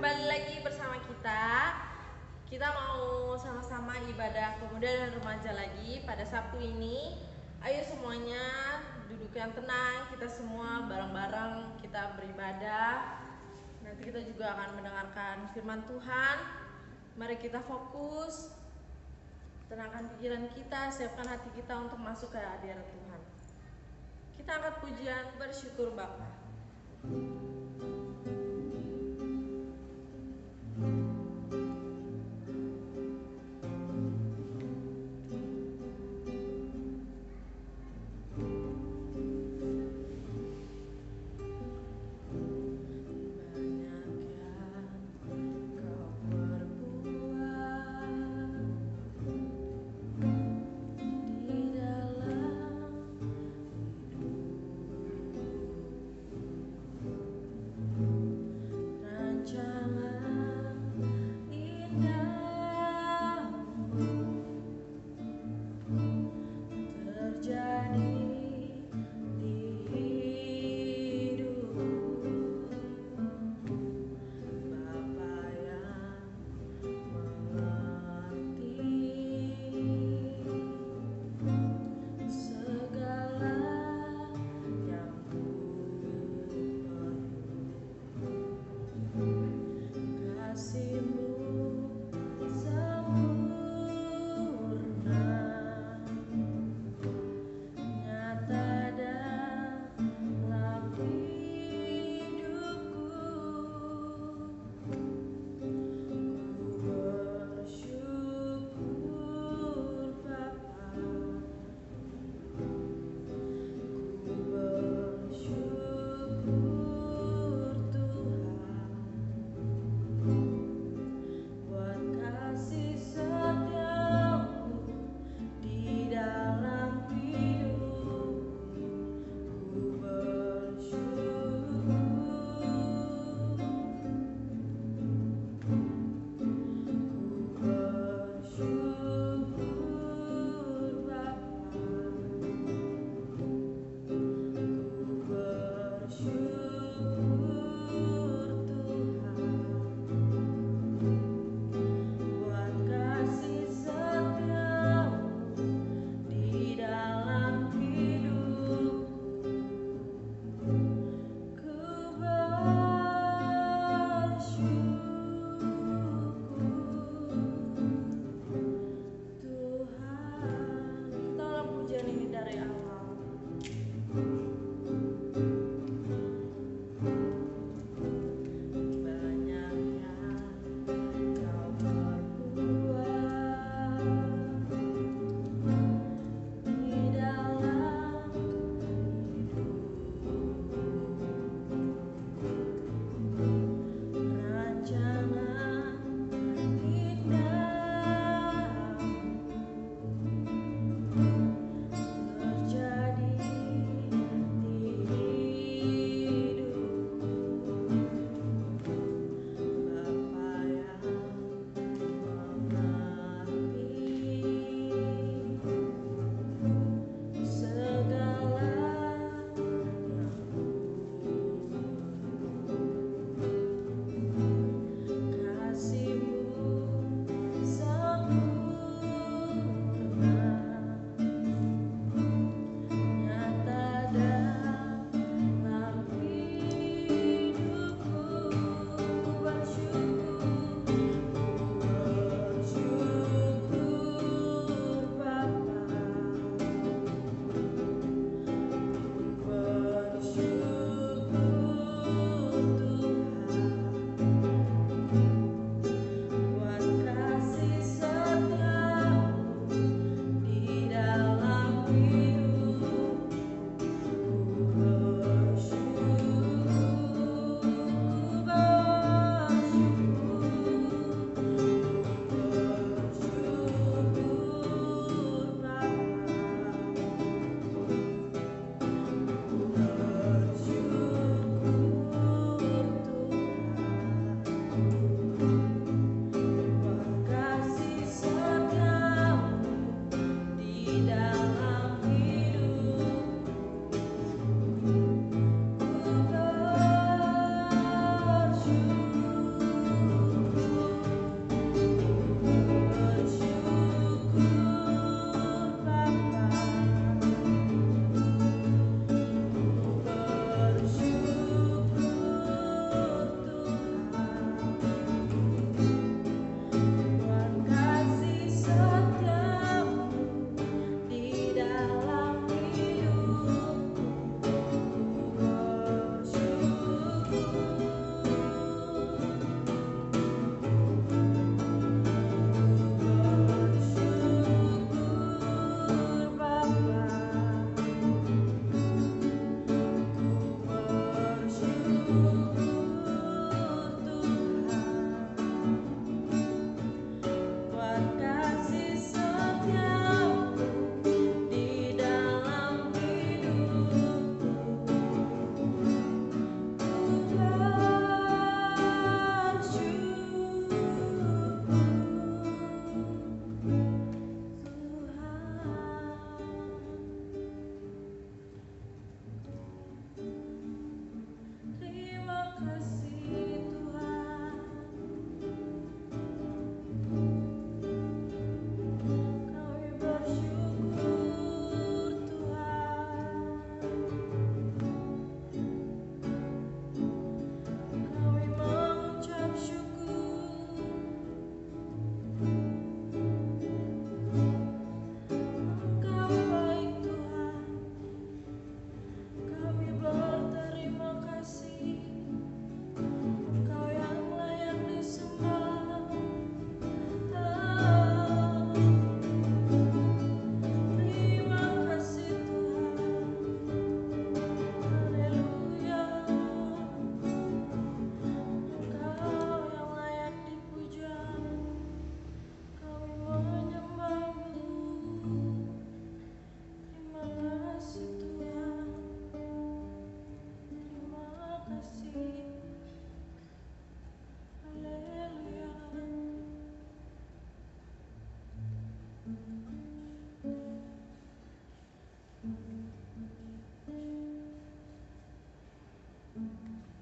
kembali lagi bersama kita. Kita mau sama-sama ibadah pemuda dan remaja lagi pada Sabtu ini. Ayo semuanya duduk yang tenang, kita semua bareng-bareng kita beribadah. Nanti kita juga akan mendengarkan firman Tuhan. Mari kita fokus, tenangkan pikiran kita, siapkan hati kita untuk masuk ke hadirat Tuhan. Kita angkat pujian bersyukur Bapa.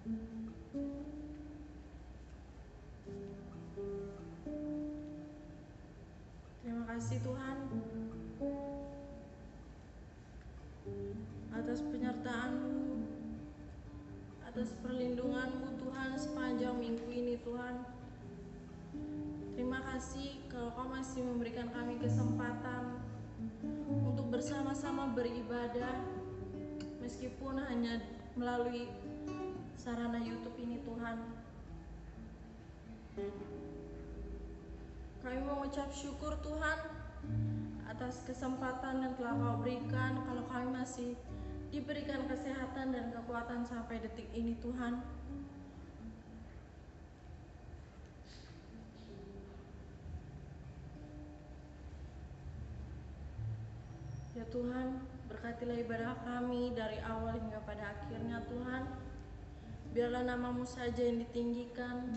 Terima kasih Tuhan atas penyertaan-Mu, atas perlindungan-Mu Tuhan sepanjang minggu ini Tuhan. Terima kasih kalau Kau masih memberikan kami kesempatan untuk bersama-sama beribadah meskipun hanya melalui sarana YouTube ini Tuhan. Kami mengucap syukur Tuhan atas kesempatan yang telah Kau berikan, kalau kami masih diberikan kesehatan dan kekuatan sampai detik ini Tuhan. Ya Tuhan, berkatilah ibadah kami dari awal hingga pada akhirnya Tuhan. Biarlah nama-Mu saja yang ditinggikan.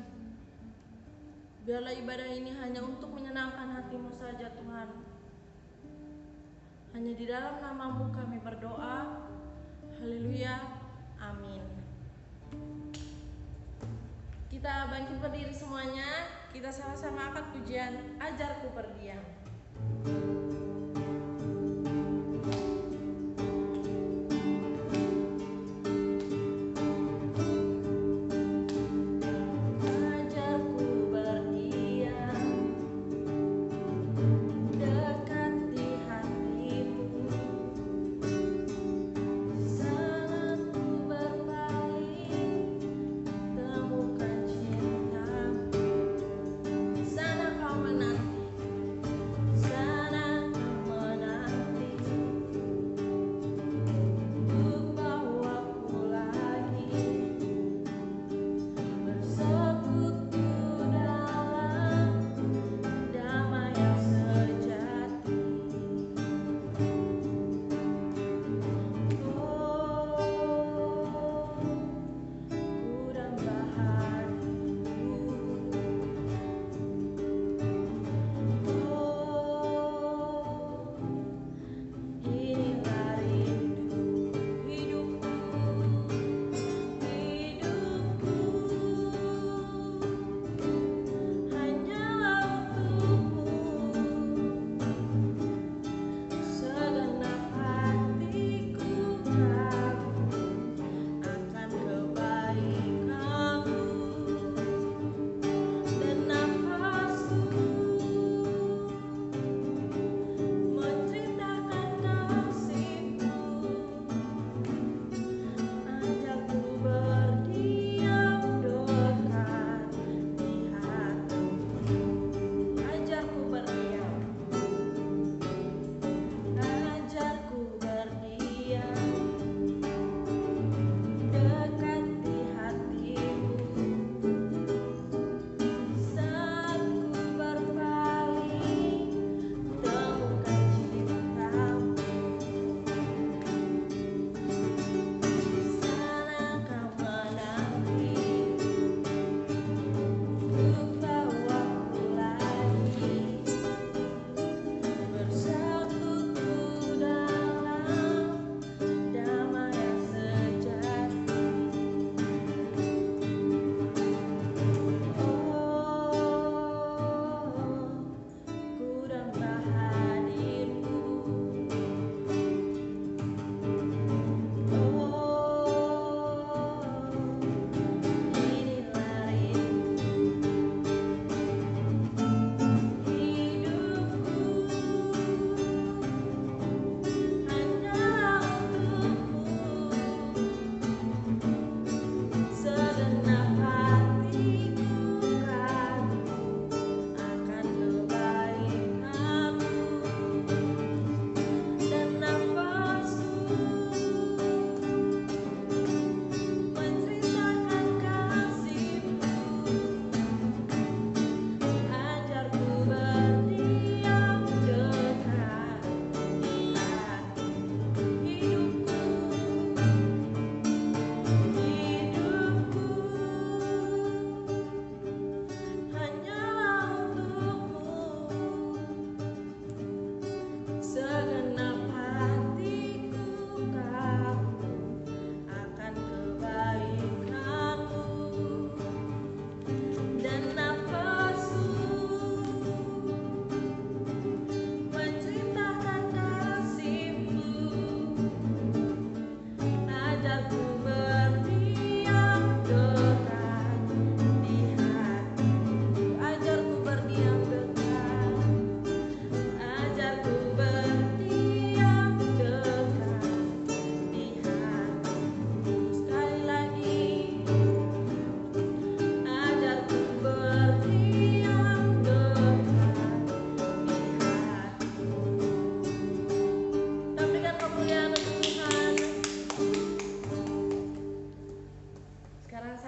Biarlah ibadah ini hanya untuk menyenangkan hati-Mu saja Tuhan. Hanya di dalam nama-Mu kami berdoa. Haleluya. Amin. Kita bangkit berdiri semuanya. Kita sama-sama angkat pujian Ajarku Berdiam. Sana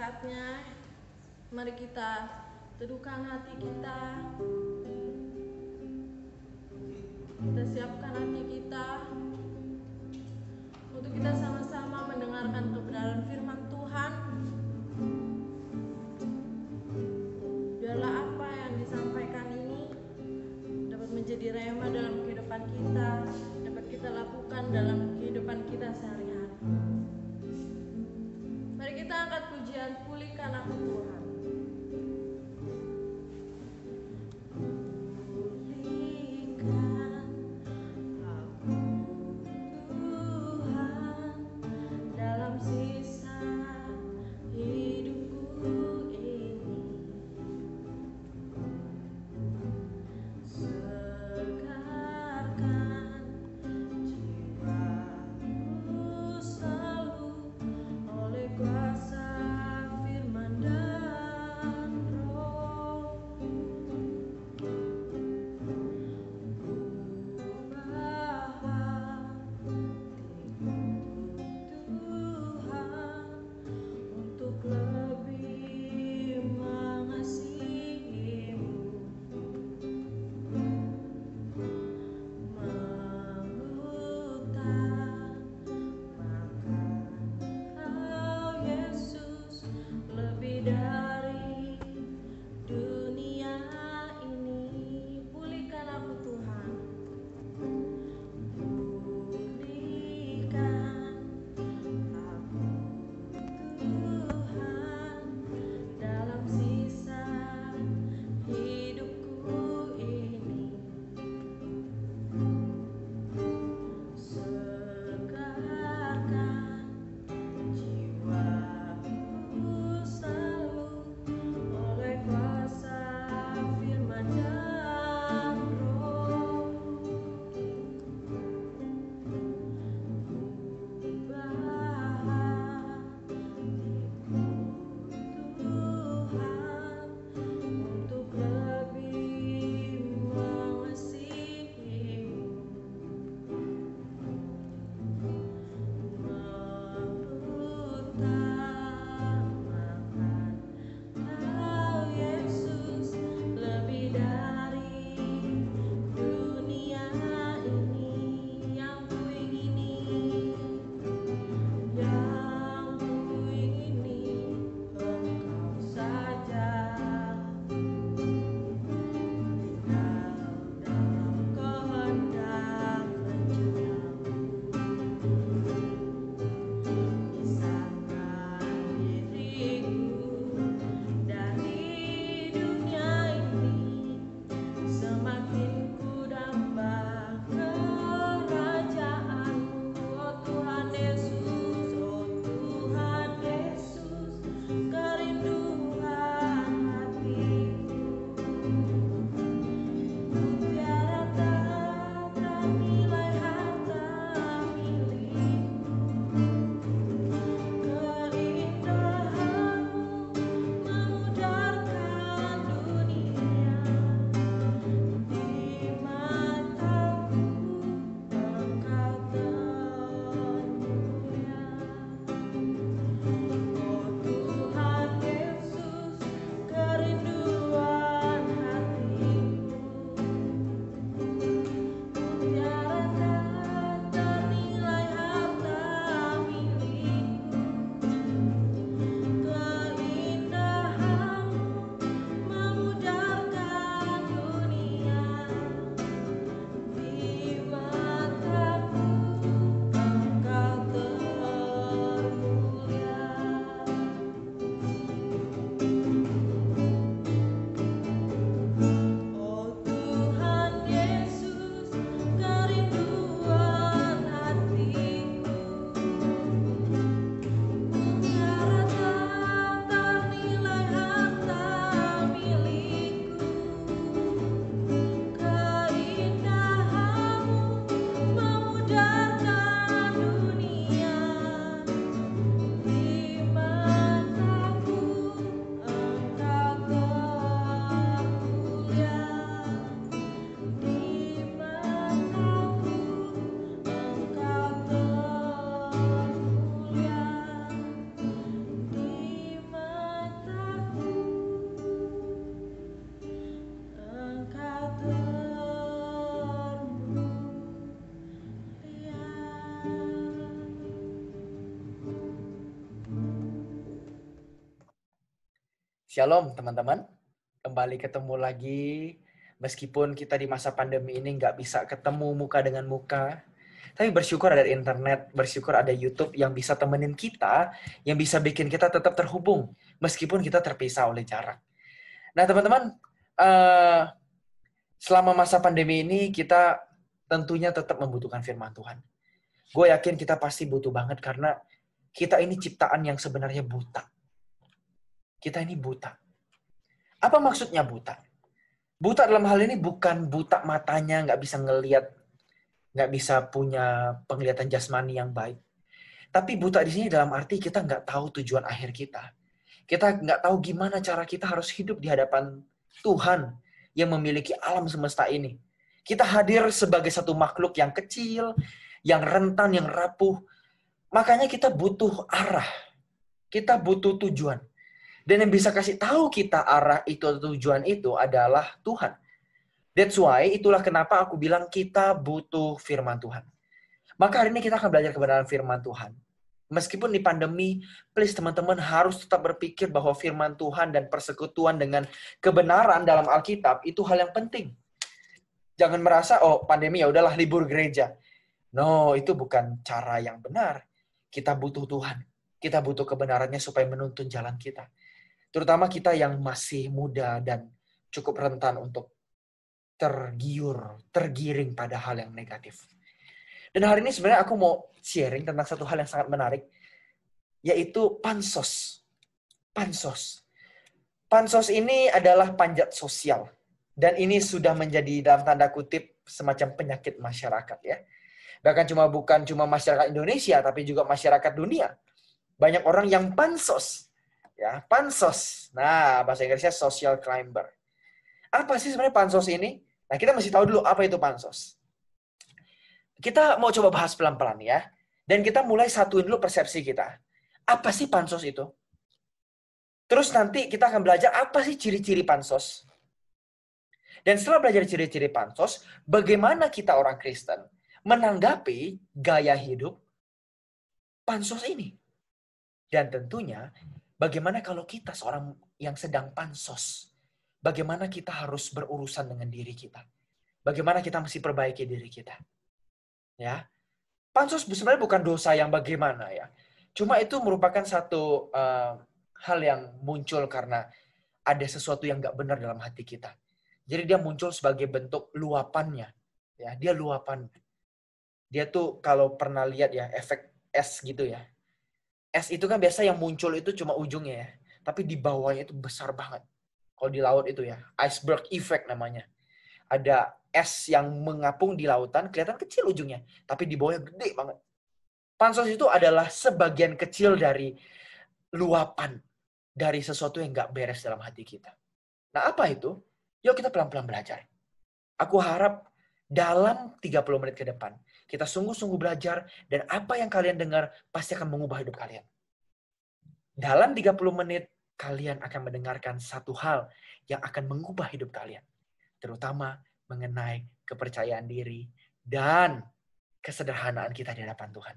saatnya mari kita teduhkan hati kita. Kita siapkan hati kita untuk kita sama-sama mendengarkan kebenaran firman Tuhan. Biarlah apa yang disampaikan ini dapat menjadi rema dalam kehidupan kita, dapat kita lakukan dalam kehidupan kita sehari-hari. Mari kita angkat pujian, pulihkan aku Tuhan. Dalam sisa Shalom teman-teman, kembali ketemu lagi. Meskipun kita di masa pandemi ini nggak bisa ketemu muka dengan muka, tapi bersyukur ada internet, bersyukur ada YouTube yang bisa temenin kita, yang bisa bikin kita tetap terhubung, meskipun kita terpisah oleh jarak. Nah teman-teman, selama masa pandemi ini kita tentunya tetap membutuhkan firman Tuhan. Gue yakin kita pasti butuh banget karena kita ini ciptaan yang sebenarnya buta. Kita ini buta. Apa maksudnya buta? Buta dalam hal ini bukan buta matanya, nggak bisa ngelihat, nggak bisa punya penglihatan jasmani yang baik. Tapi buta di sini dalam arti kita nggak tahu tujuan akhir kita. Kita nggak tahu gimana cara kita harus hidup di hadapan Tuhan yang memiliki alam semesta ini. Kita hadir sebagai satu makhluk yang kecil, yang rentan, yang rapuh. Makanya kita butuh arah. Kita butuh tujuan. Dan yang bisa kasih tahu kita arah itu atau tujuan itu adalah Tuhan. That's why, itulah kenapa aku bilang kita butuh firman Tuhan. Maka hari ini kita akan belajar kebenaran firman Tuhan. Meskipun di pandemi, please teman-teman harus tetap berpikir bahwa firman Tuhan dan persekutuan dengan kebenaran dalam Alkitab itu hal yang penting. Jangan merasa, oh pandemi ya udahlah libur gereja. No, itu bukan cara yang benar. Kita butuh Tuhan. Kita butuh kebenarannya supaya menuntun jalan kita. Terutama kita yang masih muda dan cukup rentan untuk tergiring pada hal yang negatif. Dan hari ini sebenarnya aku mau sharing tentang satu hal yang sangat menarik, yaitu pansos. Pansos. Pansos ini adalah panjat sosial. Dan ini sudah menjadi dalam tanda kutip semacam penyakit masyarakat ya. Bahkan bukan cuma masyarakat Indonesia, tapi juga masyarakat dunia. Banyak orang yang pansos. Ya, pansos. Nah, bahasa Inggrisnya social climber. Apa sih sebenarnya pansos ini? Nah, kita mesti tahu dulu apa itu pansos. Kita mau coba bahas pelan-pelan ya. Dan kita mulai satuin dulu persepsi kita. Apa sih pansos itu? Terus nanti kita akan belajar apa sih ciri-ciri pansos. Dan setelah belajar ciri-ciri pansos, bagaimana kita orang Kristen menanggapi gaya hidup pansos ini. Dan tentunya, bagaimana kalau kita seorang yang sedang pansos? Bagaimana kita harus berurusan dengan diri kita? Bagaimana kita mesti perbaiki diri kita? Ya, pansos sebenarnya bukan dosa yang bagaimana ya. Cuma itu merupakan satu hal yang muncul karena ada sesuatu yang nggak benar dalam hati kita. Jadi dia muncul sebagai bentuk luapannya. Ya, dia luapan. Dia tuh kalau pernah lihat ya efek es gitu ya. Es itu kan biasa yang muncul itu cuma ujungnya ya. Tapi di bawahnya itu besar banget. Kalau di laut itu ya, iceberg effect namanya. Ada es yang mengapung di lautan, kelihatan kecil ujungnya. Tapi di bawahnya gede banget. Pansos itu adalah sebagian kecil dari luapan. Dari sesuatu yang nggak beres dalam hati kita. Nah apa itu? Yuk kita pelan-pelan belajar. Aku harap dalam 30 menit ke depan, kita sungguh-sungguh belajar dan apa yang kalian dengar pasti akan mengubah hidup kalian. Dalam 30 menit, kalian akan mendengarkan satu hal yang akan mengubah hidup kalian. Terutama mengenai kepercayaan diri dan kesederhanaan kita di hadapan Tuhan.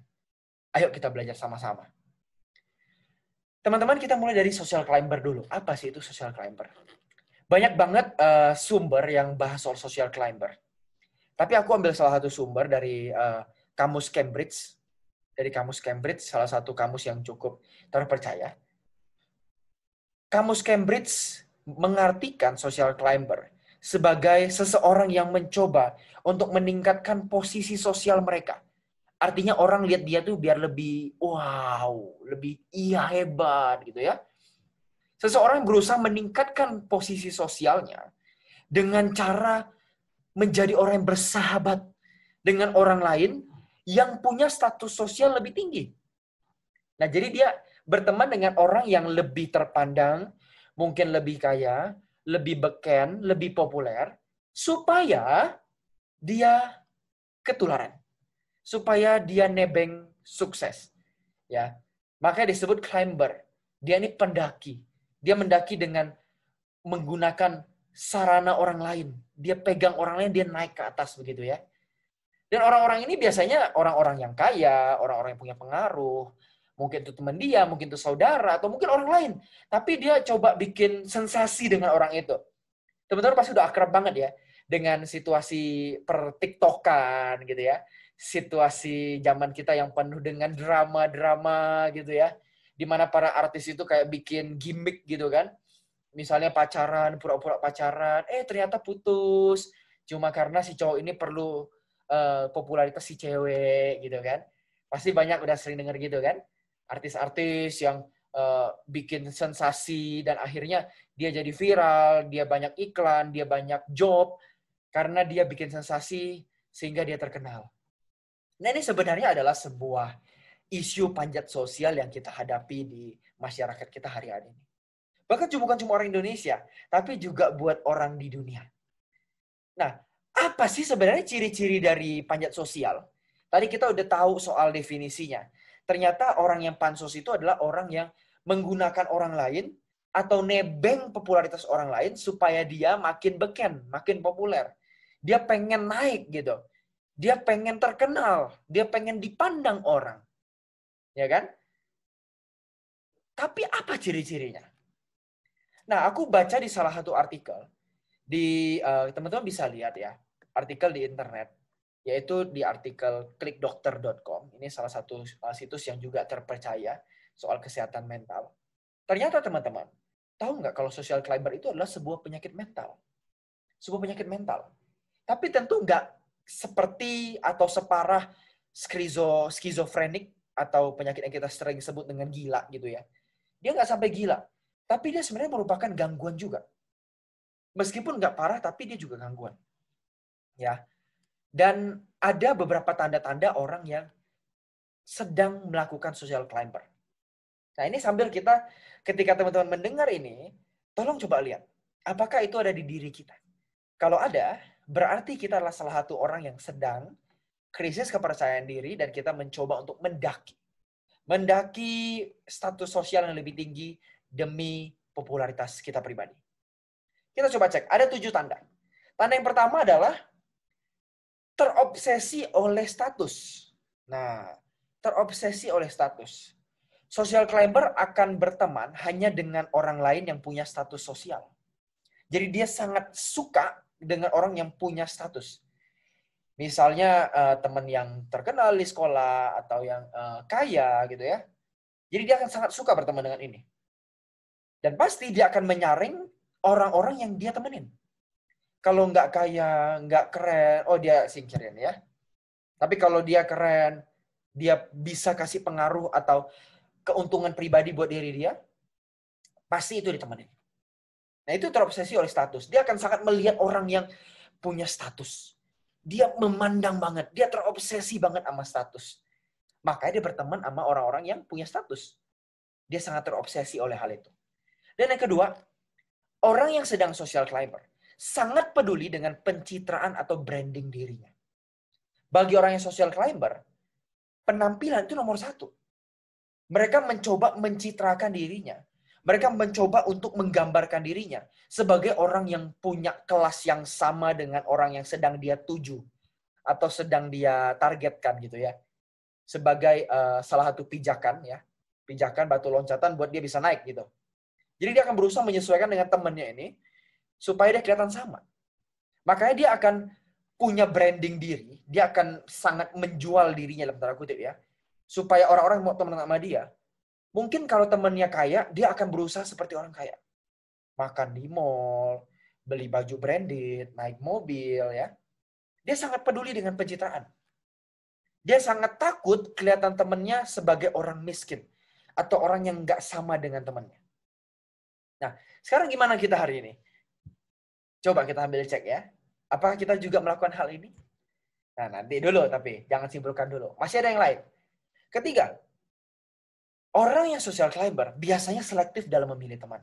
Ayo kita belajar sama-sama. Teman-teman, kita mulai dari social climber dulu. Apa sih itu social climber? Banyak banget sumber yang bahas soal social climber. Tapi aku ambil salah satu sumber dari kamus Cambridge. Dari kamus Cambridge, salah satu kamus yang cukup terpercaya. Kamus Cambridge mengartikan social climber sebagai seseorang yang mencoba untuk meningkatkan posisi sosial mereka. Artinya orang lihat dia tuh biar lebih wow, lebih iya hebat gitu ya. Seseorang berusaha meningkatkan posisi sosialnya dengan cara menjadi orang yang bersahabat dengan orang lain yang punya status sosial lebih tinggi. Nah, jadi dia berteman dengan orang yang lebih terpandang, mungkin lebih kaya, lebih beken, lebih populer, supaya dia ketularan. Supaya dia nebeng sukses. Ya. Makanya disebut climber. Dia ini pendaki. Dia mendaki dengan menggunakan sarana orang lain. Dia pegang orang lain, dia naik ke atas begitu ya. Dan orang-orang ini biasanya orang-orang yang kaya, orang-orang yang punya pengaruh, Mungkin itu teman dia, mungkin itu saudara, atau mungkin orang lain. Tapi dia coba bikin sensasi dengan orang itu. Teman-teman pasti udah akrab banget ya dengan situasi per-tiktokan gitu ya. Situasi zaman kita yang penuh dengan drama-drama gitu ya. Di mana para artis itu kayak bikin gimmick gitu kan. Misalnya pacaran, pura-pura pacaran, ternyata putus. Cuma karena si cowok ini perlu popularitas si cewek gitu kan. Pasti banyak udah sering denger gitu kan. Artis-artis yang bikin sensasi dan akhirnya dia jadi viral, dia banyak iklan, dia banyak job karena dia bikin sensasi sehingga dia terkenal. Nah, ini sebenarnya adalah sebuah isu panjat sosial yang kita hadapi di masyarakat kita hari-hari ini. Bahkan bukan cuma orang Indonesia, tapi juga buat orang di dunia. Nah, apa sih sebenarnya ciri-ciri dari panjat sosial? Tadi kita udah tahu soal definisinya. Ternyata orang yang pansos itu adalah orang yang menggunakan orang lain atau nebeng popularitas orang lain supaya dia makin beken, makin populer. Dia pengen naik gitu. Dia pengen terkenal, dia pengen dipandang orang. Ya kan? Tapi apa ciri-cirinya? Nah, aku baca di salah satu artikel, teman-teman bisa lihat ya, artikel di internet, yaitu di artikel klikdokter.com. Ini salah satu situs yang juga terpercaya soal kesehatan mental. Ternyata teman-teman, tahu nggak kalau social climber itu adalah sebuah penyakit mental. Sebuah penyakit mental. Tapi tentu nggak seperti atau separah skizofrenik atau penyakit yang kita sering sebut dengan gila gitu ya. Dia nggak sampai gila. Tapi dia sebenarnya merupakan gangguan juga. Meskipun nggak parah, tapi dia juga gangguan. Ya. Dan ada beberapa tanda-tanda orang yang sedang melakukan social climber. Nah, ini sambil ketika teman-teman mendengar ini, tolong coba lihat. Apakah itu ada di diri kita? Kalau ada, berarti kita adalah salah satu orang yang sedang krisis kepercayaan diri dan kita mencoba untuk mendaki status sosial yang lebih tinggi demi popularitas kita pribadi. Kita coba cek, ada 7 tanda. Tanda yang pertama adalah terobsesi oleh status. Nah, terobsesi oleh status. Social climber akan berteman hanya dengan orang lain yang punya status sosial. Jadi dia sangat suka dengan orang yang punya status. Misalnya teman yang terkenal di sekolah atau yang kaya gitu ya. Jadi dia akan sangat suka berteman dengan ini. Dan pasti dia akan menyaring orang-orang yang dia temenin. Kalau nggak kaya, nggak keren, dia singkirin ya. Tapi kalau dia keren, dia bisa kasih pengaruh atau keuntungan pribadi buat diri dia, pasti itu ditemenin. Nah, itu terobsesi oleh status. Dia akan sangat melihat orang yang punya status. Dia memandang banget, dia terobsesi banget sama status. Makanya dia berteman sama orang-orang yang punya status. Dia sangat terobsesi oleh hal itu. Dan yang kedua, orang yang sedang social climber sangat peduli dengan pencitraan atau branding dirinya. Bagi orang yang social climber, penampilan itu nomor 1. Mereka mencoba mencitrakan dirinya. Mereka mencoba untuk menggambarkan dirinya sebagai orang yang punya kelas yang sama dengan orang yang sedang dia tuju atau sedang dia targetkan gitu ya. Sebagai salah satu pijakan ya. Pijakan batu loncatan buat dia bisa naik gitu. Jadi dia akan berusaha menyesuaikan dengan temannya ini supaya dia kelihatan sama. Makanya dia akan punya branding diri, dia akan sangat menjual dirinya dalam tanda kutip ya. Supaya orang-orang mau teman sama dia. Mungkin kalau temannya kaya, dia akan berusaha seperti orang kaya. Makan di mall, beli baju branded, naik mobil ya. Dia sangat peduli dengan pencitraan. Dia sangat takut kelihatan temannya sebagai orang miskin atau orang yang nggak sama dengan temannya. Nah, sekarang gimana kita hari ini? Coba kita ambil cek ya. Apakah kita juga melakukan hal ini? Nah, nanti dulu tapi jangan simpulkan dulu. Masih ada yang lain. Ketiga, orang yang social climber biasanya selektif dalam memilih teman.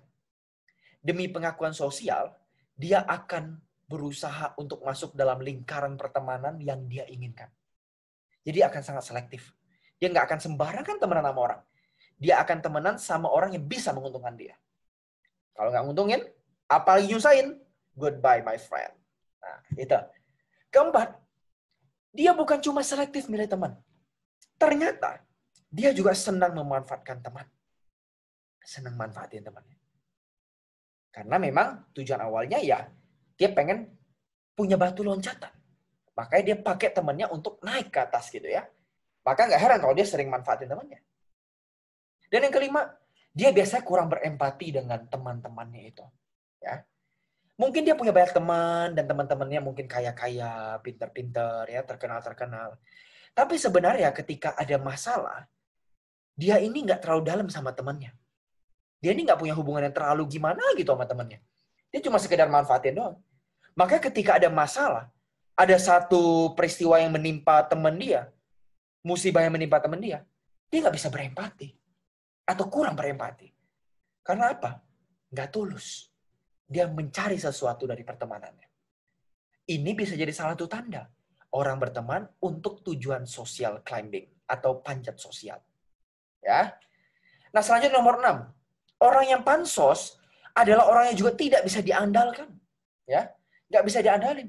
Demi pengakuan sosial, dia akan berusaha untuk masuk dalam lingkaran pertemanan yang dia inginkan. Jadi akan sangat selektif. Dia nggak akan sembarangan temenan sama orang. Dia akan temenan sama orang yang bisa menguntungkan dia. Kalau nggak nguntungin, apalagi nyusahin, goodbye my friend. Nah, itu. Keempat, dia bukan cuma selektif milih teman. Ternyata dia juga senang memanfaatkan teman. Senang manfaatin temannya. Karena memang tujuan awalnya ya dia pengen punya batu loncatan. Makanya dia pakai temannya untuk naik ke atas gitu ya. Maka nggak heran kalau dia sering manfaatin temannya. Dan yang kelima, dia biasanya kurang berempati dengan teman-temannya itu. Ya. Mungkin dia punya banyak teman dan teman-temannya mungkin kaya-kaya, pinter-pinter, ya, terkenal-terkenal. Tapi sebenarnya ketika ada masalah, dia ini nggak terlalu dalam sama temannya. Dia ini nggak punya hubungan yang terlalu gimana gitu sama temannya. Dia cuma sekedar manfaatin doang. Maka ketika ada masalah, ada satu peristiwa yang menimpa teman dia, musibah yang menimpa teman dia nggak bisa berempati. Atau kurang berempati. Karena apa? Nggak tulus. Dia mencari sesuatu dari pertemanannya. Ini bisa jadi salah satu tanda. Orang berteman untuk tujuan social climbing. Atau panjat sosial. Ya. Nah selanjutnya nomor 6. Orang yang pansos adalah orang yang juga tidak bisa diandalkan. Ya. Nggak bisa diandalin.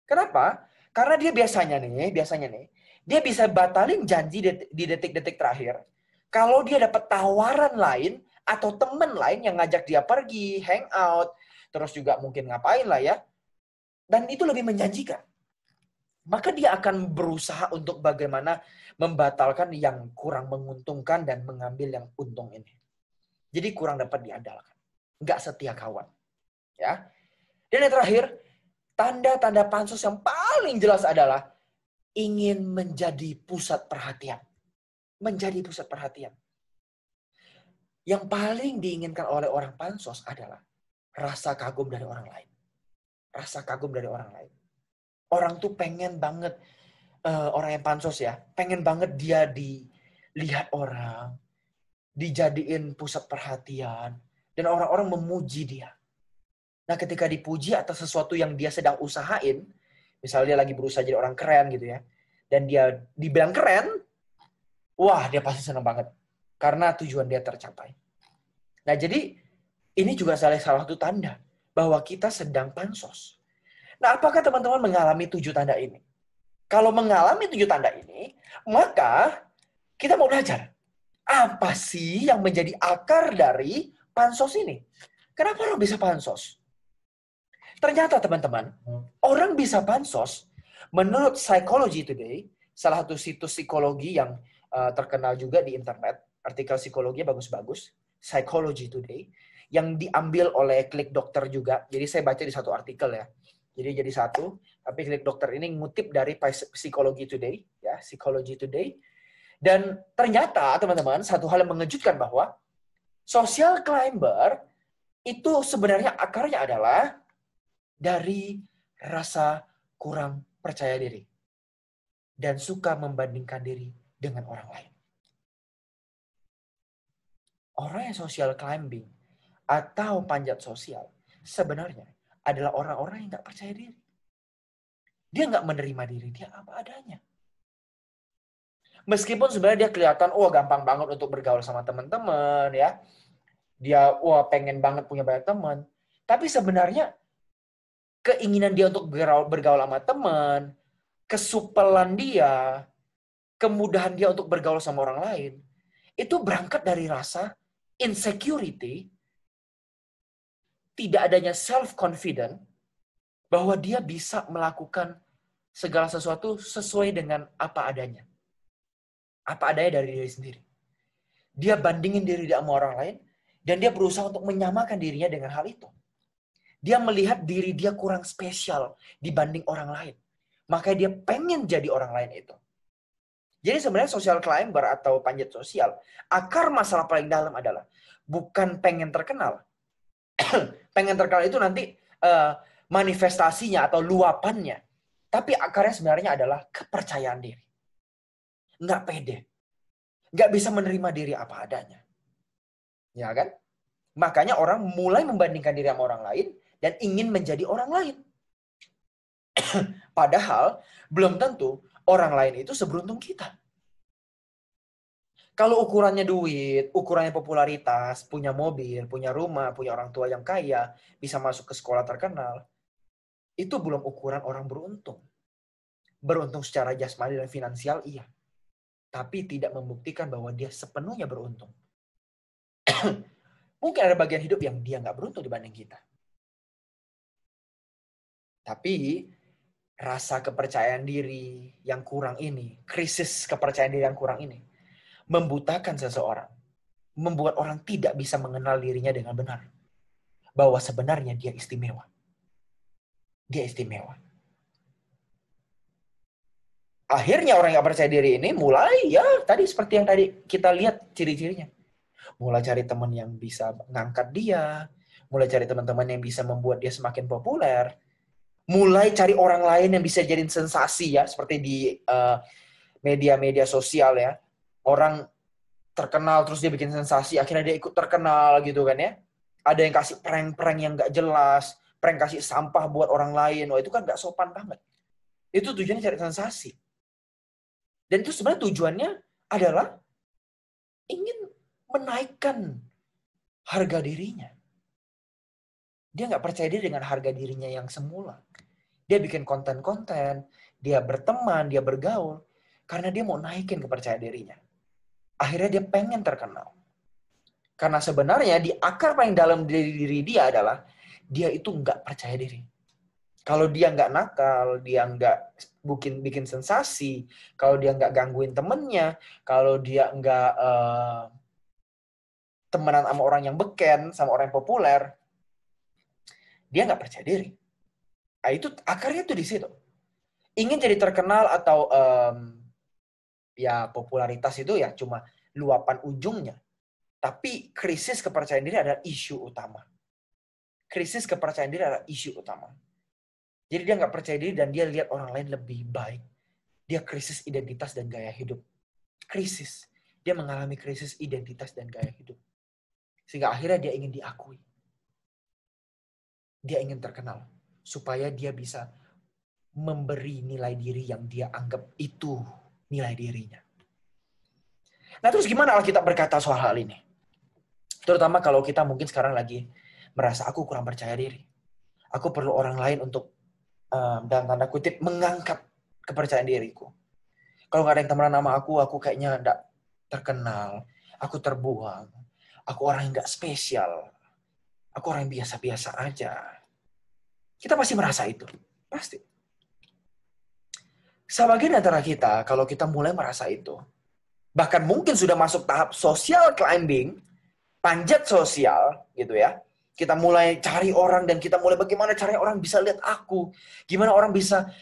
Kenapa? Karena dia biasanya nih, dia bisa batalin janji di detik-detik terakhir. Kalau dia dapat tawaran lain atau teman lain yang ngajak dia pergi, hangout, terus juga mungkin ngapain lah ya. Dan itu lebih menjanjikan. Maka dia akan berusaha untuk bagaimana membatalkan yang kurang menguntungkan dan mengambil yang untung ini. Jadi kurang dapat diandalkan. Nggak setia kawan. Ya. Dan yang terakhir, tanda-tanda pansos yang paling jelas adalah ingin menjadi pusat perhatian. Menjadi pusat perhatian. Yang paling diinginkan oleh orang pansos adalah rasa kagum dari orang lain. Rasa kagum dari orang lain. Orang tuh pengen banget, orang yang pansos ya, pengen banget dia dilihat orang, dijadiin pusat perhatian, dan orang-orang memuji dia. Nah ketika dipuji atas sesuatu yang dia sedang usahain, misalnya dia lagi berusaha jadi orang keren gitu ya, dan dia dibilang keren, wah dia pasti senang banget. Karena tujuan dia tercapai. Nah jadi ini juga salah satu tanda bahwa kita sedang pansos. Nah apakah teman-teman mengalami 7 tanda ini? Kalau mengalami 7 tanda ini, maka kita mau belajar. Apa sih yang menjadi akar dari pansos ini? Kenapa orang bisa pansos? Ternyata teman-teman, orang bisa pansos menurut Psychology Today, salah satu situs psikologi yang terkenal juga di internet, artikel psikologi bagus-bagus, Psychology Today, yang diambil oleh Klik Dokter juga. Jadi saya baca di satu artikel ya. Jadi satu, tapi Klik Dokter ini ngutip dari Psychology Today, ya, Psychology Today. Dan ternyata teman-teman, satu hal yang mengejutkan bahwa social climber itu sebenarnya akarnya adalah dari rasa kurang percaya diri dan suka membandingkan diri dengan orang lain. Orang yang social climbing atau panjat sosial sebenarnya adalah orang-orang yang nggak percaya diri. Dia nggak menerima diri dia apa adanya. Meskipun sebenarnya dia kelihatan, gampang banget untuk bergaul sama teman-teman ya. Dia pengen banget punya banyak teman. Tapi sebenarnya keinginan dia untuk bergaul sama teman, kesupelan dia, kemudahan dia untuk bergaul sama orang lain, itu berangkat dari rasa insecurity, tidak adanya self-confident, bahwa dia bisa melakukan segala sesuatu sesuai dengan apa adanya. Apa adanya dari diri sendiri. Dia bandingin diri dia sama orang lain, dan dia berusaha untuk menyamakan dirinya dengan hal itu. Dia melihat diri dia kurang spesial dibanding orang lain. Makanya dia pengen jadi orang lain itu. Jadi sebenarnya social climber atau panjat sosial, akar masalah paling dalam adalah bukan pengen terkenal. Pengen terkenal itu nanti manifestasinya atau luapannya. Tapi akarnya sebenarnya adalah kepercayaan diri. Nggak pede. Nggak bisa menerima diri apa adanya. Ya kan? Makanya orang mulai membandingkan diri sama orang lain dan ingin menjadi orang lain. Padahal belum tentu orang lain itu seberuntung kita. Kalau ukurannya duit, ukurannya popularitas, punya mobil, punya rumah, punya orang tua yang kaya, bisa masuk ke sekolah terkenal, itu belum ukuran orang beruntung. Beruntung secara jasmani dan finansial, iya. tapi tidak membuktikan bahwa dia sepenuhnya beruntung. Mungkin ada bagian hidup yang dia nggak beruntung dibanding kita. Tapi rasa kepercayaan diri yang kurang ini, krisis kepercayaan diri yang kurang ini, membutakan seseorang. Membuat orang tidak bisa mengenal dirinya dengan benar. Bahwa sebenarnya dia istimewa. Dia istimewa. Akhirnya orang yang percaya diri ini mulai ya tadi seperti yang tadi kita lihat ciri-cirinya. Mulai cari teman yang bisa ngangkat dia, mulai cari teman-teman yang bisa membuat dia semakin populer, mulai cari orang lain yang bisa jadiin sensasi ya, seperti di media-media sosial ya. Orang terkenal terus dia bikin sensasi, akhirnya dia ikut terkenal gitu kan ya. Ada yang kasih prank-prank yang gak jelas, prank kasih sampah buat orang lain. Wah, itu kan gak sopan banget. Itu tujuannya cari sensasi. Dan itu sebenarnya tujuannya adalah ingin menaikkan harga dirinya. Dia nggak percaya diri dengan harga dirinya yang semula. Dia bikin konten-konten, dia berteman, dia bergaul, karena dia mau naikin kepercayaan dirinya. Akhirnya dia pengen terkenal. Karena sebenarnya di akar paling dalam diri dia adalah dia itu nggak percaya diri. Kalau dia nggak nakal, dia nggak bikin sensasi, kalau dia nggak gangguin temennya, kalau dia nggak temenan sama orang yang beken, sama orang yang populer, dia nggak percaya diri. Nah, itu akarnya tuh di situ. Ingin jadi terkenal atau ya popularitas itu ya cuma luapan ujungnya. Tapi krisis kepercayaan diri adalah isu utama. Krisis kepercayaan diri adalah isu utama. Jadi dia nggak percaya diri dan dia lihat orang lain lebih baik. Dia krisis identitas dan gaya hidup. Krisis. Dia mengalami krisis identitas dan gaya hidup. Sehingga akhirnya dia ingin diakui. Dia ingin terkenal. Supaya dia bisa memberi nilai diri yang dia anggap itu nilai dirinya. Nah terus gimana Alkitab berkata soal hal ini? Terutama kalau kita mungkin sekarang lagi merasa aku kurang percaya diri. Aku perlu orang lain untuk dalam tanda kutip mengangkat kepercayaan diriku. Kalau nggak ada yang temenan sama aku kayaknya nggak terkenal. Aku terbuang. Aku orang yang nggak spesial. Aku orang yang biasa-biasa aja. Kita pasti merasa itu. Pasti. Sebagian antara kita, kalau kita mulai merasa itu, bahkan mungkin sudah masuk tahap social climbing, panjat sosial, gitu ya. Kita mulai cari orang dan kita mulai bagaimana caranya orang bisa lihat aku. Gimana orang bisa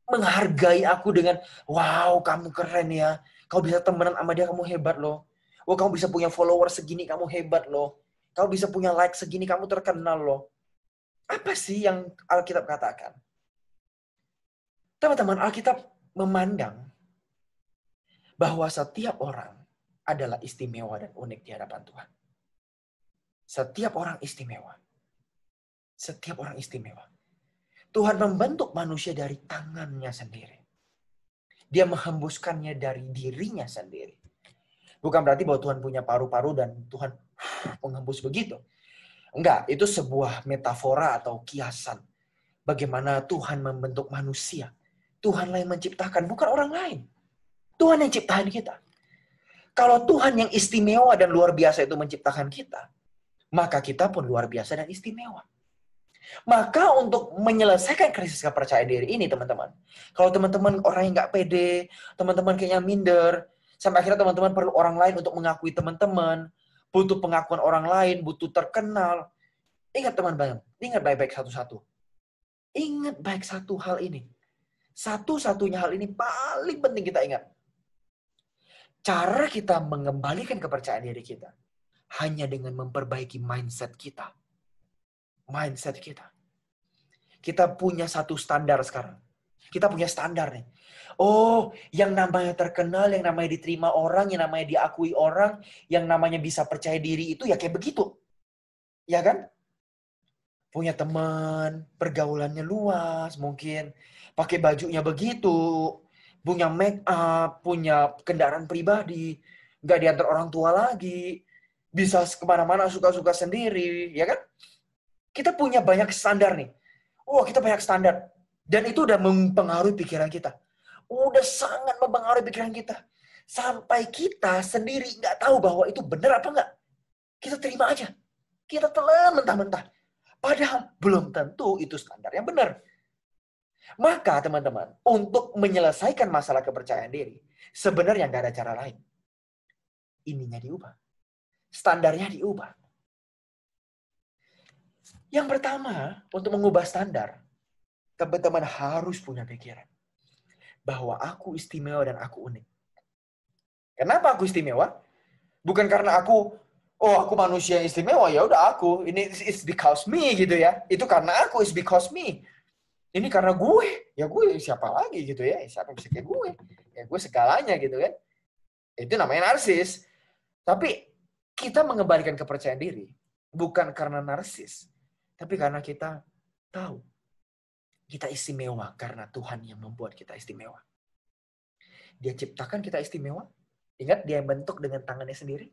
menghargai aku dengan, wow kamu keren ya. Kau bisa temenan sama dia, kamu hebat loh. Oh kamu bisa punya follower segini, kamu hebat loh. Kau bisa punya like segini, kamu terkenal loh. Apa sih yang Alkitab katakan? Teman-teman, Alkitab memandang bahwa setiap orang adalah istimewa dan unik di hadapan Tuhan. Setiap orang istimewa. Setiap orang istimewa. Tuhan membentuk manusia dari tangannya sendiri. Dia menghembuskannya dari dirinya sendiri. Bukan berarti bahwa Tuhan punya paru-paru dan Tuhan menghembus begitu. Enggak, itu sebuah metafora atau kiasan. Bagaimana Tuhan membentuk manusia. Tuhanlah yang menciptakan, bukan orang lain. Tuhan yang ciptakan kita. Kalau Tuhan yang istimewa dan luar biasa itu menciptakan kita, maka kita pun luar biasa dan istimewa. Maka untuk menyelesaikan krisis kepercayaan diri ini, teman-teman, kalau teman-teman orang yang nggak pede, teman-teman kayaknya minder, sampai akhirnya teman-teman perlu orang lain untuk mengakui teman-teman, butuh pengakuan orang lain, butuh terkenal. Ingat teman-teman, ingat baik-baik satu-satu. Ingat baik satu hal ini. Satu-satunya hal ini paling penting kita ingat. Cara kita mengembalikan kepercayaan diri kita hanya dengan memperbaiki mindset kita. Mindset kita. Kita punya satu standar sekarang. Kita punya standar nih. Oh, yang namanya terkenal, yang namanya diterima orang, yang namanya diakui orang, yang namanya bisa percaya diri itu ya kayak begitu. Ya kan? Punya teman, pergaulannya luas mungkin. Pakai bajunya begitu. Punya make up, punya kendaraan pribadi. Nggak diantar orang tua lagi. Bisa kemana-mana suka-suka sendiri. Ya kan? Kita punya banyak standar nih. Oh, kita banyak standar. Dan itu udah mempengaruhi pikiran kita. Udah sangat mempengaruhi pikiran kita. Sampai kita sendiri nggak tahu bahwa itu benar apa nggak. Kita terima aja. Kita telan mentah-mentah. Padahal belum tentu itu standar yang benar. Maka teman-teman, untuk menyelesaikan masalah kepercayaan diri, sebenarnya nggak ada cara lain. Ininya diubah. Standarnya diubah. Yang pertama, untuk mengubah standar, teman-teman harus punya pikiran bahwa aku istimewa dan aku unik. Kenapa aku istimewa? Bukan karena aku manusia yang istimewa, ya udah aku. Ini it's because me gitu ya. Itu karena aku, it's because me. Ini karena gue. Ya gue siapa lagi gitu ya. Siapa bisa kayak gue? Ya gue segalanya gitu kan. Itu namanya narsis. Tapi kita mengembalikan kepercayaan diri bukan karena narsis, tapi karena kita tahu kita istimewa karena Tuhan yang membuat kita istimewa. Dia ciptakan kita istimewa. Ingat, dia yang bentuk dengan tangannya sendiri.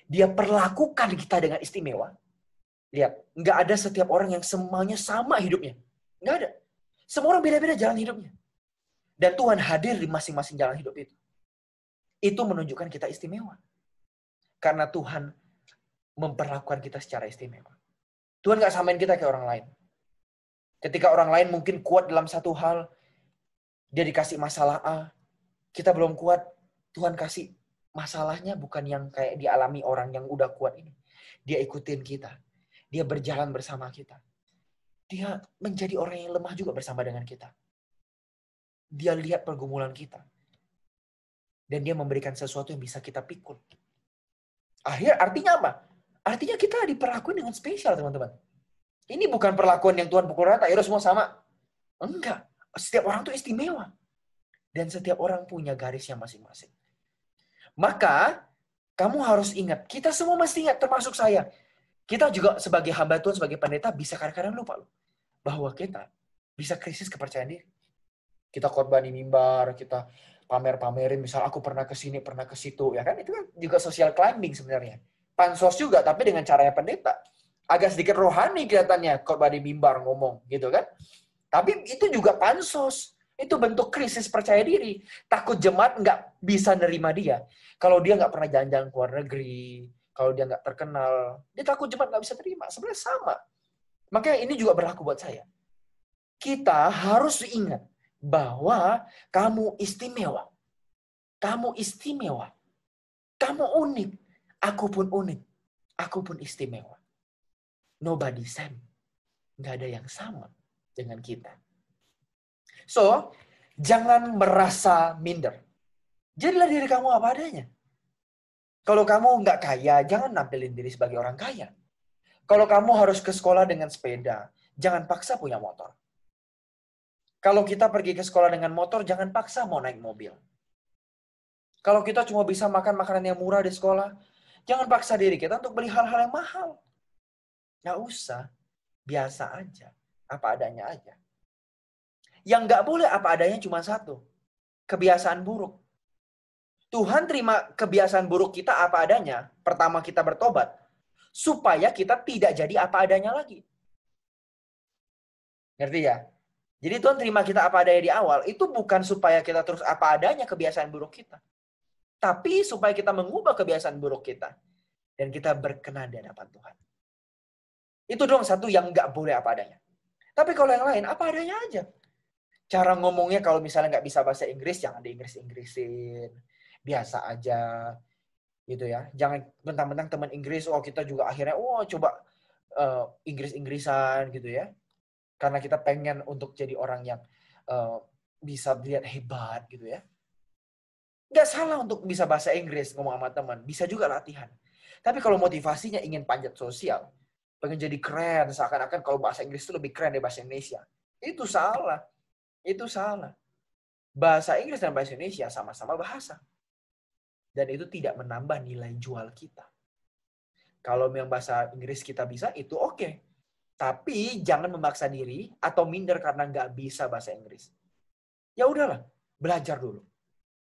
Dia perlakukan kita dengan istimewa. Lihat, nggak ada setiap orang yang semuanya sama hidupnya. Nggak ada. Semua orang beda-beda jalan hidupnya. Dan Tuhan hadir di masing-masing jalan hidup itu. Itu menunjukkan kita istimewa. Karena Tuhan memperlakukan kita secara istimewa. Tuhan nggak samain kita kayak orang lain. Ketika orang lain mungkin kuat dalam satu hal, dia dikasih masalah A, kita belum kuat, Tuhan kasih masalahnya bukan yang kayak dialami orang yang udah kuat ini. Dia ikutin kita. Dia berjalan bersama kita. Dia menjadi orang yang lemah juga bersama dengan kita. Dia lihat pergumulan kita. Dan dia memberikan sesuatu yang bisa kita pikul. Artinya apa? Artinya kita diperlakukan dengan spesial, teman-teman. Ini bukan perlakuan yang Tuhan pukul rata, ya udah semua sama. Enggak. Setiap orang tuh istimewa. Dan setiap orang punya garisnya masing-masing. Maka, kamu harus ingat. Kita semua mesti ingat, termasuk saya. Kita juga sebagai hamba Tuhan, sebagai pendeta, bisa kadang-kadang lupa loh. Bahwa kita bisa krisis kepercayaan diri. Kita khotbah di mimbar, kita pamer-pamerin, misal aku pernah ke sini, pernah ke situ. Ya kan? Itu kan juga social climbing sebenarnya. Pansos juga, tapi dengan caranya pendeta. Agak sedikit rohani kelihatannya khotbah di mimbar ngomong, gitu kan? Tapi itu juga pansos. Itu bentuk krisis percaya diri. Takut jemaat nggak bisa nerima dia. Kalau dia nggak pernah jalan-jalan ke luar negeri, kalau dia nggak terkenal, dia takut jemaat nggak bisa terima. Sebenarnya sama. Makanya ini juga berlaku buat saya. Kita harus ingat bahwa kamu istimewa. Kamu istimewa. Kamu unik. Aku pun unik. Aku pun istimewa. Nobody same. Nggak ada yang sama dengan kita. So, jangan merasa minder. Jadilah diri kamu apa adanya. Kalau kamu nggak kaya, jangan nampilin diri sebagai orang kaya. Kalau kamu harus ke sekolah dengan sepeda, jangan paksa punya motor. Kalau kita pergi ke sekolah dengan motor, jangan paksa mau naik mobil. Kalau kita cuma bisa makan makanan yang murah di sekolah, jangan paksa diri kita untuk beli hal-hal yang mahal. Nggak usah. Biasa aja. Apa adanya aja. Yang nggak boleh apa adanya cuma satu. Kebiasaan buruk. Tuhan terima kebiasaan buruk kita apa adanya. Pertama kita bertobat. Supaya kita tidak jadi apa adanya lagi. Ngerti ya? Jadi Tuhan terima kita apa adanya di awal. Itu bukan supaya kita terus apa adanya kebiasaan buruk kita. Tapi supaya kita mengubah kebiasaan buruk kita. Dan kita berkenan di hadapan Tuhan. Itu dong satu yang nggak boleh apa adanya. Tapi kalau yang lain, apa adanya aja. Cara ngomongnya kalau misalnya nggak bisa bahasa Inggris, jangan di Inggris-Inggrisin. Biasa aja. Gitu ya. Jangan mentang-mentang teman Inggris, kita juga akhirnya, coba Inggris-Inggrisan gitu ya. Karena kita pengen untuk jadi orang yang bisa dilihat hebat gitu ya. Nggak salah untuk bisa bahasa Inggris ngomong sama teman. Bisa juga latihan. Tapi kalau motivasinya ingin panjat sosial, pengen jadi keren, seakan-akan kalau bahasa Inggris itu lebih keren dari bahasa Indonesia. Itu salah. Itu salah. Bahasa Inggris dan bahasa Indonesia sama-sama bahasa. Dan itu tidak menambah nilai jual kita. Kalau memang bahasa Inggris kita bisa, itu oke. Tapi jangan memaksa diri atau minder karena nggak bisa bahasa Inggris. Ya udahlah, belajar dulu.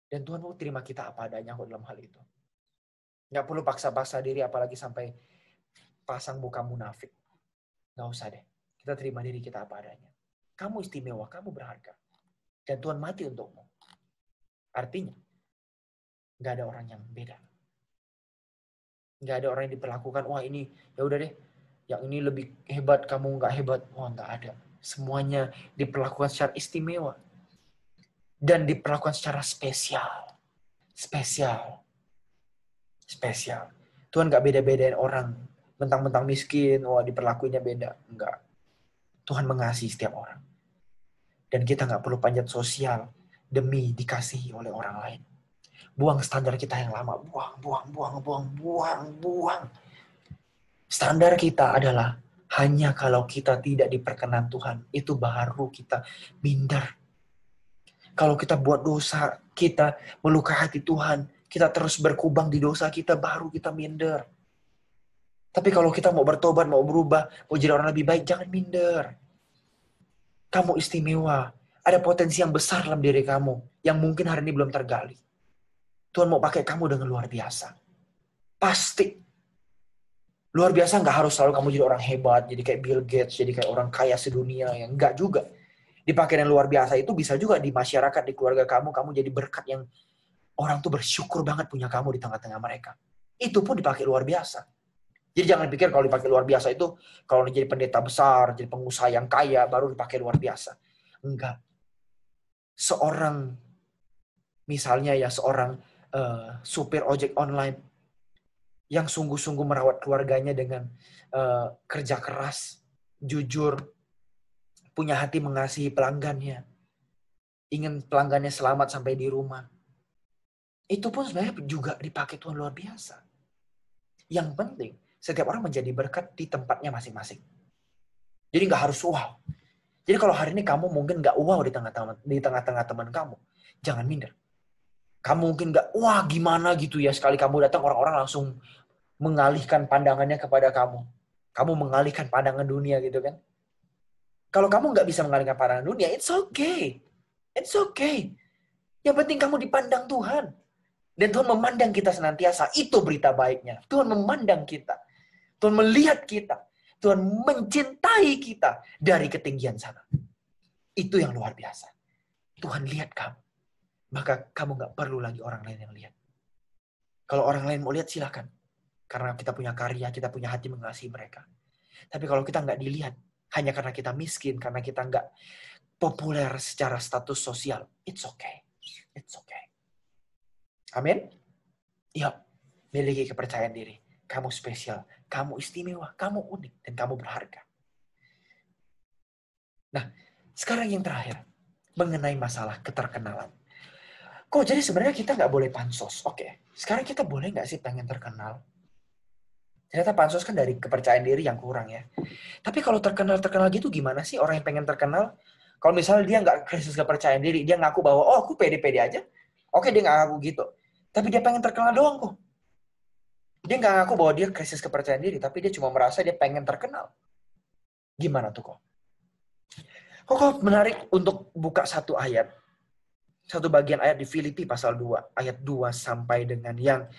Dan Tuhan mau terima kita apa adanya kok dalam hal itu. Nggak perlu paksa-paksa diri apalagi sampai pasang muka munafik. Nggak usah deh. Kita terima diri kita apa adanya. Kamu istimewa, kamu berharga. Dan Tuhan mati untukmu. Artinya, nggak ada orang yang beda. Nggak ada orang yang diperlakukan, wah ini ya udah deh, yang ini lebih hebat, kamu nggak hebat. Wah, nggak ada. Semuanya diperlakukan secara istimewa. Dan diperlakukan secara spesial. Spesial. Spesial. Tuhan nggak beda-bedain orang. Mentang-mentang miskin, wah diperlakuinnya beda. Enggak. Tuhan mengasihi setiap orang. Dan kita nggak perlu panjat sosial demi dikasihi oleh orang lain. Buang standar kita yang lama. Buang. Standar kita adalah hanya kalau kita tidak diperkenan Tuhan. Itu baru kita minder. Kalau kita buat dosa, kita melukai hati Tuhan. Kita terus berkubang di dosa kita, baru kita minder. Tapi kalau kita mau bertobat, mau berubah, mau jadi orang lebih baik, jangan minder. Kamu istimewa. Ada potensi yang besar dalam diri kamu yang mungkin hari ini belum tergali. Tuhan mau pakai kamu dengan luar biasa. Pasti. Luar biasa nggak harus selalu kamu jadi orang hebat, jadi kayak Bill Gates, jadi kayak orang kaya sedunia. Yang enggak juga. Dipakai yang luar biasa itu bisa juga di masyarakat, di keluarga kamu jadi berkat yang orang tuh bersyukur banget punya kamu di tengah-tengah mereka. Itu pun dipakai luar biasa. Jadi jangan pikir kalau dipakai luar biasa itu, kalau jadi pendeta besar, jadi pengusaha yang kaya, baru dipakai luar biasa. Enggak. Misalnya seorang supir ojek online yang sungguh-sungguh merawat keluarganya dengan kerja keras, jujur, punya hati mengasihi pelanggannya, ingin pelanggannya selamat sampai di rumah. Itu pun sebenarnya juga dipakai Tuhan luar biasa. Yang penting, setiap orang menjadi berkat di tempatnya masing-masing. Jadi nggak harus wow. Jadi kalau hari ini kamu mungkin nggak wow di tengah-tengah teman kamu, jangan minder. Kamu mungkin nggak, wah gimana gitu ya, sekali kamu datang orang-orang langsung mengalihkan pandangannya kepada kamu. Kamu mengalihkan pandangan dunia gitu kan. Kalau kamu nggak bisa mengalihkan pandangan dunia, it's okay. It's okay. Yang penting kamu dipandang Tuhan. Dan Tuhan memandang kita senantiasa. Itu berita baiknya. Tuhan memandang kita. Tuhan melihat kita. Tuhan mencintai kita dari ketinggian sana. Itu yang luar biasa. Tuhan lihat kamu. Maka kamu nggak perlu lagi orang lain yang lihat. Kalau orang lain mau lihat, silakan. Karena kita punya karya, kita punya hati mengasihi mereka. Tapi kalau kita nggak dilihat, hanya karena kita miskin, karena kita nggak populer secara status sosial, it's okay. It's okay. Amin? Ya, miliki kepercayaan diri. Kamu spesial, kamu istimewa, kamu unik, dan kamu berharga. Nah, sekarang yang terakhir, mengenai masalah keterkenalan. Kok jadi sebenarnya kita nggak boleh pansos? Oke, sekarang kita boleh nggak sih pengen terkenal? Ternyata pansos kan dari kepercayaan diri yang kurang ya. Tapi kalau terkenal gitu gimana sih orang yang pengen terkenal? Kalau misalnya dia nggak krisis kepercayaan diri, dia ngaku bahwa, oh aku pede-pede aja. Oke, dia nggak ngaku gitu. Tapi dia pengen terkenal doang kok. Dia nggak ngaku bahwa dia krisis kepercayaan diri, tapi dia cuma merasa dia pengen terkenal. Gimana tuh kok? Kok menarik untuk buka satu ayat. Satu bagian ayat di Filipi pasal 2. Ayat 2 sampai dengan yang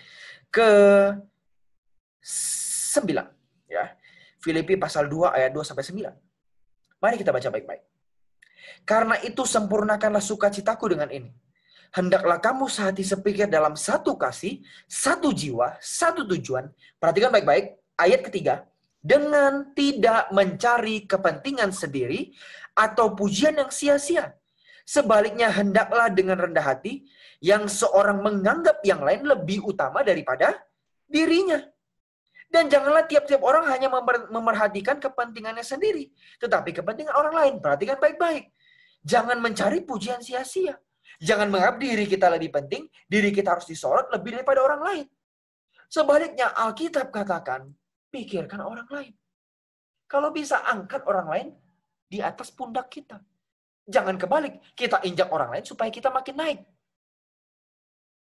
ke-9. Ya. Filipi pasal 2 ayat 2 sampai 9. Mari kita baca baik-baik. Karena itu sempurnakanlah sukacitaku dengan ini. Hendaklah kamu sehati sepikir dalam satu kasih, satu jiwa, satu tujuan. Perhatikan baik-baik, ayat ketiga. Dengan tidak mencari kepentingan sendiri atau pujian yang sia-sia. Sebaliknya hendaklah dengan rendah hati, yang seorang menganggap yang lain lebih utama daripada dirinya. Dan janganlah tiap-tiap orang hanya memerhatikan kepentingannya sendiri, tetapi kepentingan orang lain. Perhatikan baik-baik. Jangan mencari pujian sia-sia. Jangan menganggap diri kita lebih penting, diri kita harus disorot lebih daripada orang lain. Sebaliknya Alkitab katakan, pikirkan orang lain. Kalau bisa angkat orang lain di atas pundak kita. Jangan kebalik, kita injak orang lain supaya kita makin naik.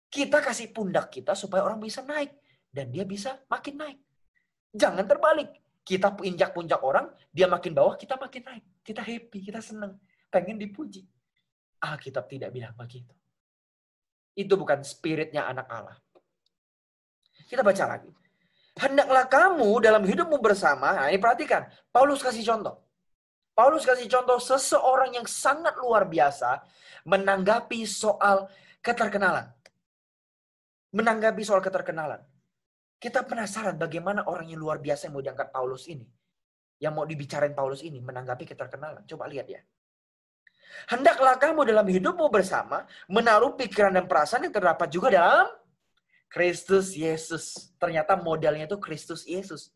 Kita kasih pundak kita supaya orang bisa naik. Dan dia bisa makin naik. Jangan terbalik. Kita injak puncak orang, dia makin bawah, kita makin naik. Kita happy, kita senang. Pengen dipuji. Alkitab tidak bilang begitu. Itu bukan spiritnya anak Allah. Kita baca lagi. Hendaklah kamu dalam hidupmu bersama, nah ini perhatikan, Paulus kasih contoh. Paulus kasih contoh seseorang yang sangat luar biasa menanggapi soal keterkenalan. Menanggapi soal keterkenalan. Kita penasaran bagaimana orang yang luar biasa yang mau diangkat Paulus ini. Yang mau dibicarain Paulus ini menanggapi keterkenalan. Coba lihat ya. Hendaklah kamu dalam hidupmu bersama menaruh pikiran dan perasaan yang terdapat juga dalam Kristus Yesus. Ternyata modelnya itu Kristus Yesus.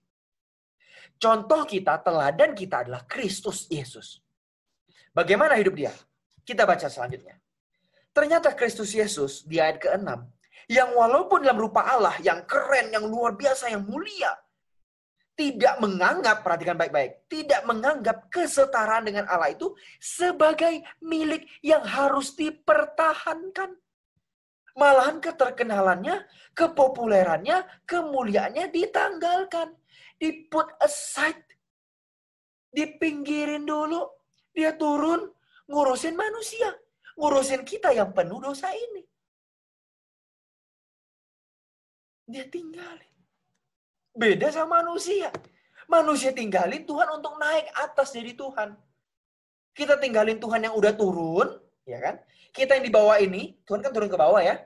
Contoh kita, teladan kita adalah Kristus Yesus. Bagaimana hidup dia? Kita baca selanjutnya. Ternyata Kristus Yesus di ayat ke-6, yang walaupun dalam rupa Allah yang keren, yang luar biasa, yang mulia, tidak menganggap, perhatikan baik-baik, tidak menganggap kesetaraan dengan Allah itu sebagai milik yang harus dipertahankan. Malahan keterkenalannya, kepopulerannya, kemuliaannya ditanggalkan. Di put aside. Dipinggirin dulu. Dia turun ngurusin manusia. Ngurusin kita yang penuh dosa ini. Dia tinggalin. Beda sama manusia. Manusia tinggalin Tuhan untuk naik atas jadi Tuhan. Kita tinggalin Tuhan yang udah turun, ya kan? Kita yang di bawah ini, Tuhan kan turun ke bawah ya.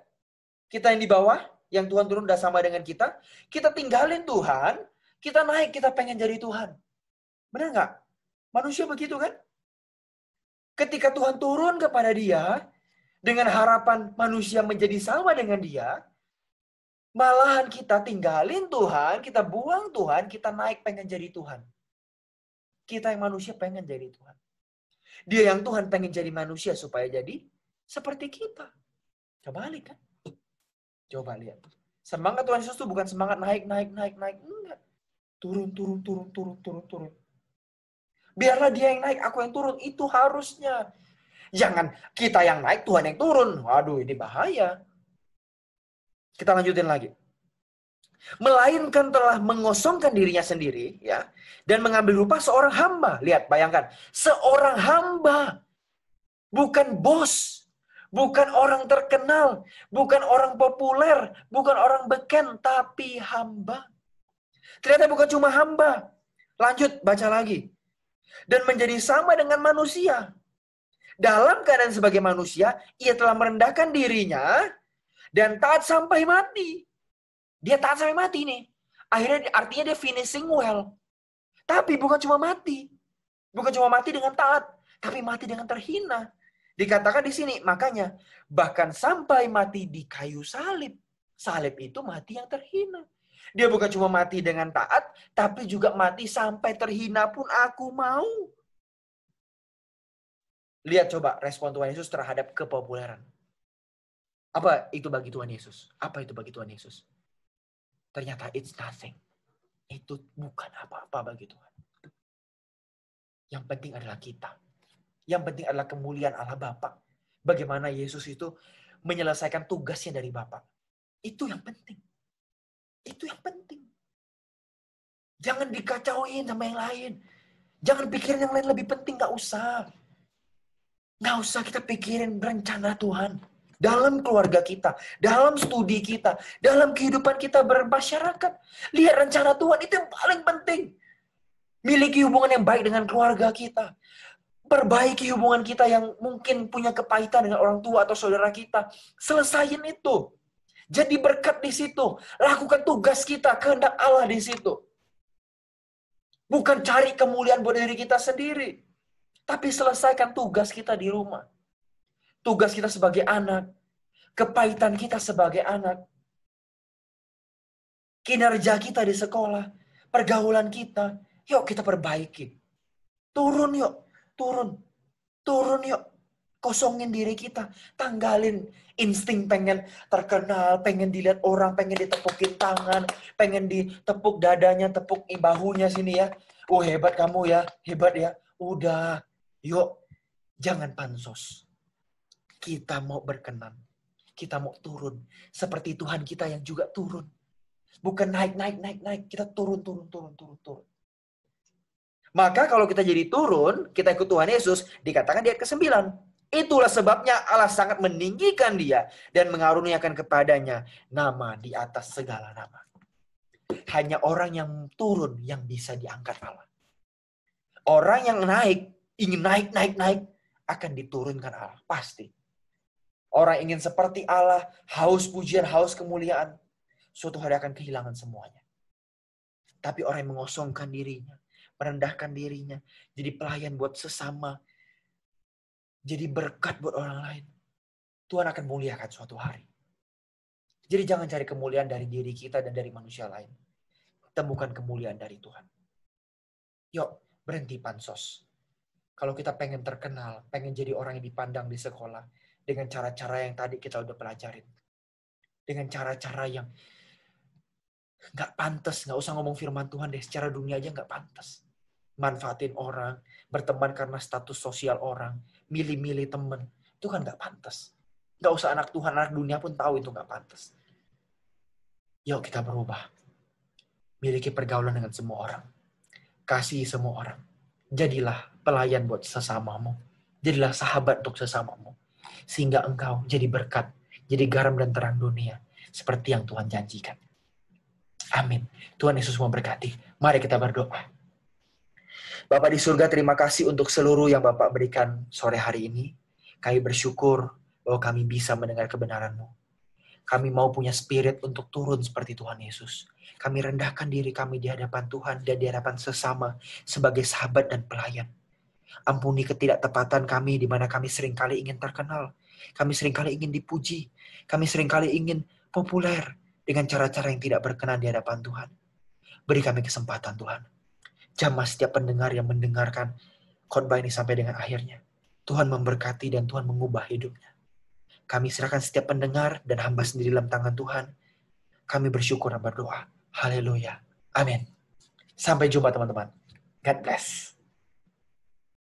Kita yang di bawah, yang Tuhan turun udah sama dengan kita. Kita tinggalin Tuhan, kita naik, kita pengen jadi Tuhan. Benar nggak? Manusia begitu kan? Ketika Tuhan turun kepada dia, dengan harapan manusia menjadi sama dengan dia, malahan kita tinggalin Tuhan, kita buang Tuhan, kita naik pengen jadi Tuhan. Kita yang manusia pengen jadi Tuhan. Dia yang Tuhan pengen jadi manusia supaya jadi seperti kita. Coba balik kan? Coba lihat. Semangat Tuhan Yesus itu bukan semangat naik. Enggak. Turun. Biarlah dia yang naik, aku yang turun. Itu harusnya. Jangan kita yang naik, Tuhan yang turun. Waduh, ini bahaya. Kita lanjutin lagi. Melainkan telah mengosongkan dirinya sendiri, ya, dan mengambil rupa seorang hamba. Lihat, bayangkan. Seorang hamba. Bukan bos. Bukan orang terkenal. Bukan orang populer. Bukan orang beken. Tapi hamba. Ternyata bukan cuma hamba. Lanjut, baca lagi. Dan menjadi sama dengan manusia. Dalam keadaan sebagai manusia, ia telah merendahkan dirinya dan taat sampai mati. Dia taat sampai mati nih. Akhirnya artinya dia finishing well. Tapi bukan cuma mati. Bukan cuma mati dengan taat, tapi mati dengan terhina. Dikatakan di sini, makanya bahkan sampai mati di kayu salib. Salib itu mati yang terhina. Dia bukan cuma mati dengan taat, tapi juga mati sampai terhina pun aku mau. Lihat coba respon Tuhan Yesus terhadap kepopuleran. Apa itu bagi Tuhan Yesus? Apa itu bagi Tuhan Yesus? Ternyata it's nothing. Itu bukan apa-apa bagi Tuhan. Yang penting adalah kita. Yang penting adalah kemuliaan Allah Bapa. Bagaimana Yesus itu menyelesaikan tugasnya dari Bapa. Itu yang penting. Itu yang penting. Jangan dikacauin sama yang lain. Jangan pikirin yang lain lebih penting. Gak usah. Gak usah kita pikirin rencana Tuhan. Dalam keluarga kita. Dalam studi kita. Dalam kehidupan kita bermasyarakat. Lihat rencana Tuhan. Itu yang paling penting. Miliki hubungan yang baik dengan keluarga kita. Perbaiki hubungan kita yang mungkin punya kepahitan dengan orang tua atau saudara kita. Selesain itu. Jadi berkat di situ. Lakukan tugas kita, kehendak Allah di situ. Bukan cari kemuliaan buat diri kita sendiri. Tapi selesaikan tugas kita di rumah. Tugas kita sebagai anak. Kepahitan kita sebagai anak. Kinerja kita di sekolah. Pergaulan kita. Yuk kita perbaiki. Turun yuk. Turun yuk. Kosongin diri kita. Tanggalin insting pengen terkenal, pengen dilihat orang, pengen ditepukin tangan, pengen ditepuk dadanya, tepuk bahunya sini ya. Oh hebat kamu ya, hebat ya. Udah, yuk. Jangan pansos. Kita mau berkenan. Kita mau turun. Seperti Tuhan kita yang juga turun. Bukan naik. Kita turun. Maka kalau kita jadi turun, kita ikut Tuhan Yesus, dikatakan di ayat ke-9. Itulah sebabnya Allah sangat meninggikan dia dan mengaruniakan kepadanya nama di atas segala nama. Hanya orang yang turun yang bisa diangkat Allah. Orang yang naik ingin naik, akan diturunkan Allah. Pasti. Orang ingin seperti Allah, haus pujian, haus kemuliaan, suatu hari akan kehilangan semuanya. Tapi orang yang mengosongkan dirinya, merendahkan dirinya, jadi pelayan buat sesama, jadi berkat buat orang lain, Tuhan akan muliakan suatu hari. Jadi jangan cari kemuliaan dari diri kita dan dari manusia lain. Temukan kemuliaan dari Tuhan. Yuk, berhenti pansos. Kalau kita pengen terkenal, pengen jadi orang yang dipandang di sekolah, dengan cara-cara yang tadi kita udah pelajarin. Dengan cara-cara yang nggak pantas, nggak usah ngomong firman Tuhan deh, secara dunia aja nggak pantas. Manfaatin orang, berteman karena status sosial orang, milih-milih temen, itu kan nggak pantas. Nggak usah anak Tuhan, anak dunia pun tahu itu nggak pantas. Yuk kita berubah. Miliki pergaulan dengan semua orang. Kasih semua orang. Jadilah pelayan buat sesamamu. Jadilah sahabat untuk sesamamu. Sehingga engkau jadi berkat, jadi garam dan terang dunia. Seperti yang Tuhan janjikan. Amin. Tuhan Yesus memberkati. Mari kita berdoa. Bapak di surga, terima kasih untuk seluruh yang Bapak berikan sore hari ini. Kami bersyukur bahwa kami bisa mendengar kebenaran-Mu. Kami mau punya spirit untuk turun seperti Tuhan Yesus. Kami rendahkan diri kami di hadapan Tuhan dan di hadapan sesama sebagai sahabat dan pelayan. Ampuni ketidaktepatan kami di mana kami seringkali ingin terkenal. Kami seringkali ingin dipuji. Kami seringkali ingin populer dengan cara-cara yang tidak berkenan di hadapan Tuhan. Beri kami kesempatan Tuhan. Jamah setiap pendengar yang mendengarkan khotbah ini sampai dengan akhirnya. Tuhan memberkati dan Tuhan mengubah hidupnya. Kami serahkan setiap pendengar dan hamba sendiri dalam tangan Tuhan. Kami bersyukur dan berdoa. Haleluya. Amin. Sampai jumpa teman-teman. God bless.